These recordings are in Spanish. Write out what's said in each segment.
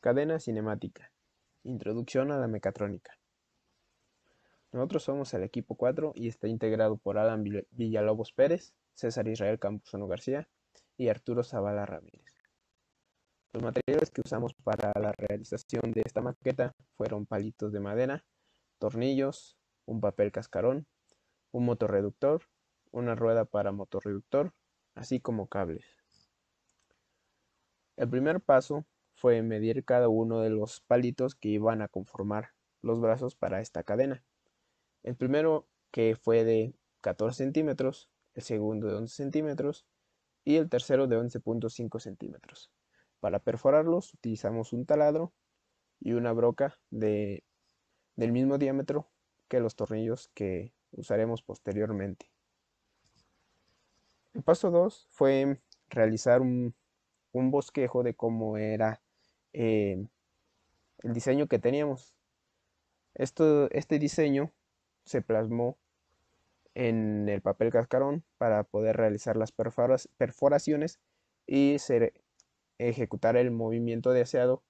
Cadena cinemática. Introducción a la mecatrónica. Nosotros somos el equipo 4 y está integrado por Alan Villalobos Pérez, César Israel Campuzano García y Arturo Zavala Ramírez. Los materiales que usamos para la realización de esta maqueta fueron palitos de madera, tornillos, un papel cascarón, un motorreductor, una rueda para motorreductor, así como cables. El primer paso fue medir cada uno de los palitos que iban a conformar los brazos para esta cadena. El primero, que fue de 14 centímetros, el segundo de 11 centímetros y el tercero de 11.5 centímetros. Para perforarlos utilizamos un taladro y una broca del mismo diámetro que los tornillos que usaremos posteriormente. El paso 2 fue realizar un bosquejo de cómo era el diseño que teníamos. Este diseño se plasmó en el papel cascarón para poder realizar las perforaciones y ejecutar el movimiento deseado,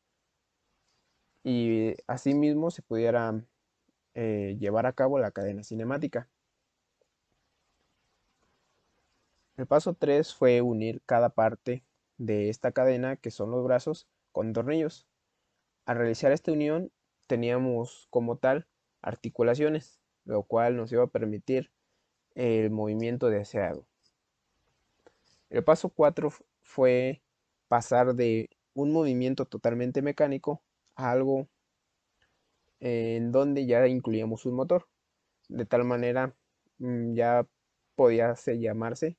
y asimismo se pudiera llevar a cabo la cadena cinemática. El paso 3 fue unir cada parte de esta cadena, que son los brazos, con tornillos. Al realizar esta unión teníamos como tal articulaciones, lo cual nos iba a permitir el movimiento deseado. El paso 4 fue pasar de un movimiento totalmente mecánico a algo en donde ya incluíamos un motor. De tal manera ya podía llamarse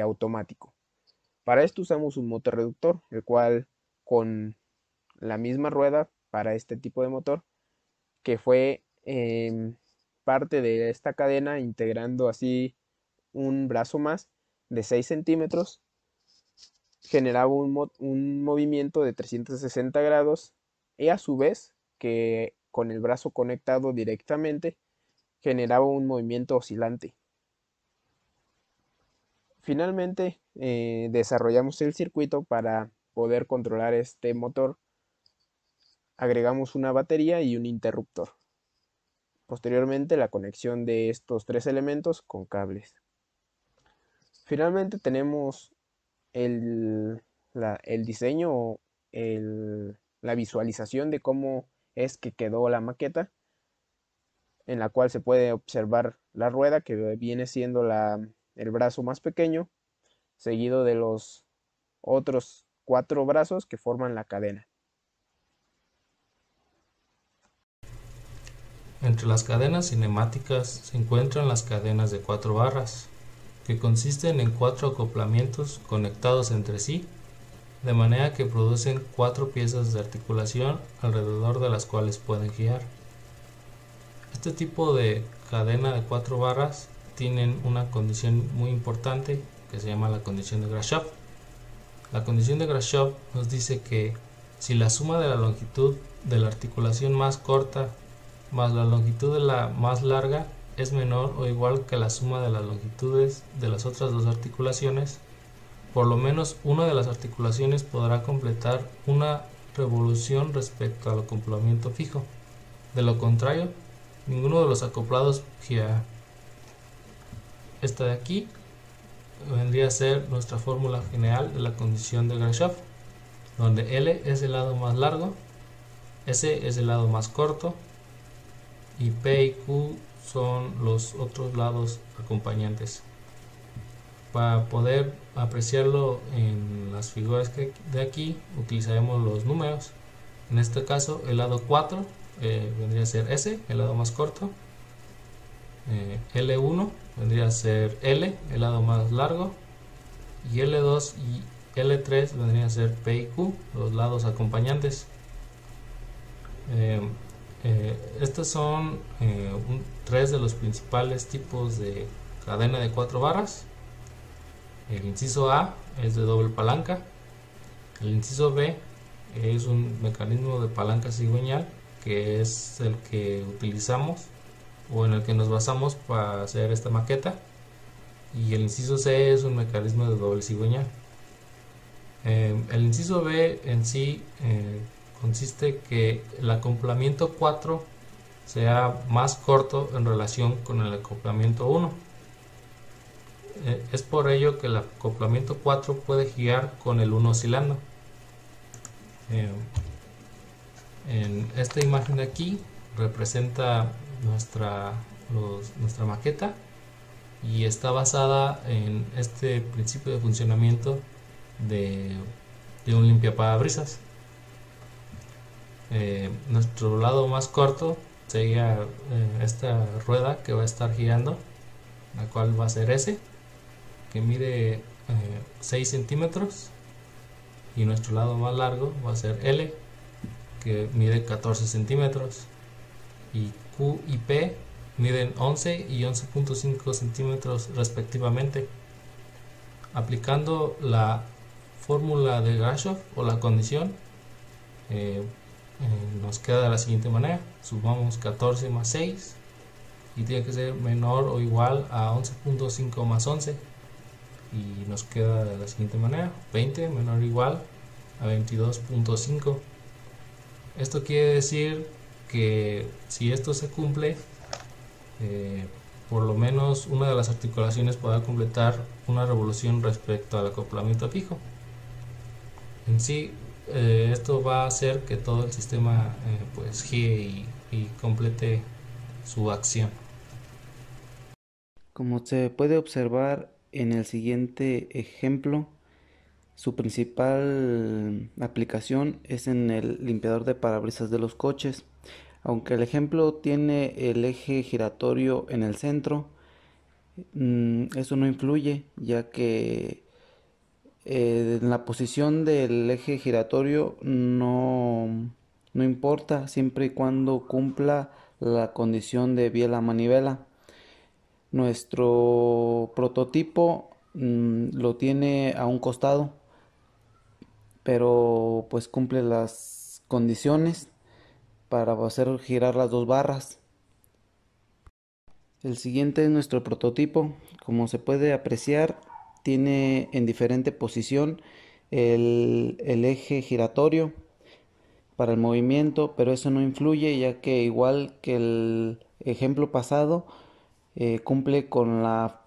automático. Para esto usamos un motor reductor, el cual con la misma rueda para este tipo de motor, que fue parte de esta cadena, integrando así un brazo más de 6 centímetros, generaba un movimiento de 360 grados y a su vez que con el brazo conectado directamente generaba un movimiento oscilante. Finalmente desarrollamos el circuito para poder controlar este motor. Agregamos una batería y un interruptor. Posteriormente la conexión de estos tres elementos con cables. Finalmente tenemos el diseño o la visualización de cómo es que quedó la maqueta, en la cual se puede observar la rueda, que viene siendo el brazo más pequeño, seguido de los otros 4 brazos que forman la cadena. Entre las cadenas cinemáticas se encuentran las cadenas de 4 barras, que consisten en 4 acoplamientos conectados entre sí, de manera que producen 4 piezas de articulación alrededor de las cuales pueden girar. Este tipo de cadena de 4 barras tienen una condición muy importante que se llama la condición de Grashof. La condición de Grashof nos dice que si la suma de la longitud de la articulación más corta más la longitud de la más larga es menor o igual que la suma de las longitudes de las otras dos articulaciones, por lo menos una de las articulaciones podrá completar una revolución respecto al acoplamiento fijo. De lo contrario, ninguno de los acoplados girará. Esta de aquí vendría a ser nuestra fórmula general de la condición de Grashof, donde L es el lado más largo, S es el lado más corto y P y Q son los otros lados acompañantes. Para poder apreciarlo en las figuras de aquí utilizaremos los números. En este caso el lado 4 vendría a ser S, el lado más corto, L1 vendría a ser L, el lado más largo, y L2 y L3 vendrían a ser P y Q, los lados acompañantes. Estos son 3 de los principales tipos de cadena de 4 barras. El inciso A es de doble palanca. El inciso B es un mecanismo de palanca cigüeñal, que es el que utilizamos o en el que nos basamos para hacer esta maqueta. Y el inciso C es un mecanismo de doble cigüeñal. El inciso B en sí consiste que el acoplamiento 4 sea más corto en relación con el acoplamiento 1. Es por ello que el acoplamiento 4 puede girar con el 1 oscilando. En esta imagen de aquí representa nuestra maqueta y está basada en este principio de funcionamiento de un limpiaparabrisas. Nuestro lado más corto sería esta rueda que va a estar girando, la cual va a ser S, que mide 6 centímetros, y nuestro lado más largo va a ser L, que mide 14 centímetros, y Q y P miden 11 y 11.5 centímetros respectivamente. Aplicando la fórmula de Grashof o la condición, nos queda de la siguiente manera: sumamos 14 más 6 y tiene que ser menor o igual a 11.5 más 11, y nos queda de la siguiente manera: 20 menor o igual a 22.5. Esto quiere decir que si esto se cumple, por lo menos una de las articulaciones podrá completar una revolución respecto al acoplamiento fijo. En sí, esto va a hacer que todo el sistema pues gire y complete su acción. Como se puede observar en el siguiente ejemplo, su principal aplicación es en el limpiador de parabrisas de los coches. Aunque el ejemplo tiene el eje giratorio en el centro, eso no influye, ya que en la posición del eje giratorio no importa, siempre y cuando cumpla la condición de biela manivela. Nuestro prototipo lo tiene a un costado, pero pues cumple las condiciones para hacer girar las dos barras. El siguiente es nuestro prototipo. Como se puede apreciar, tiene en diferente posición el eje giratorio para el movimiento, pero eso no influye, ya que igual que el ejemplo pasado, cumple con la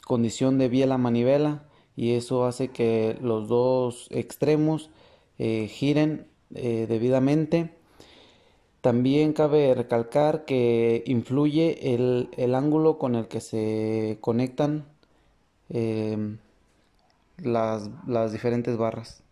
condición de biela manivela, y eso hace que los dos extremos giren debidamente. También cabe recalcar que influye el ángulo con el que se conectan las diferentes barras.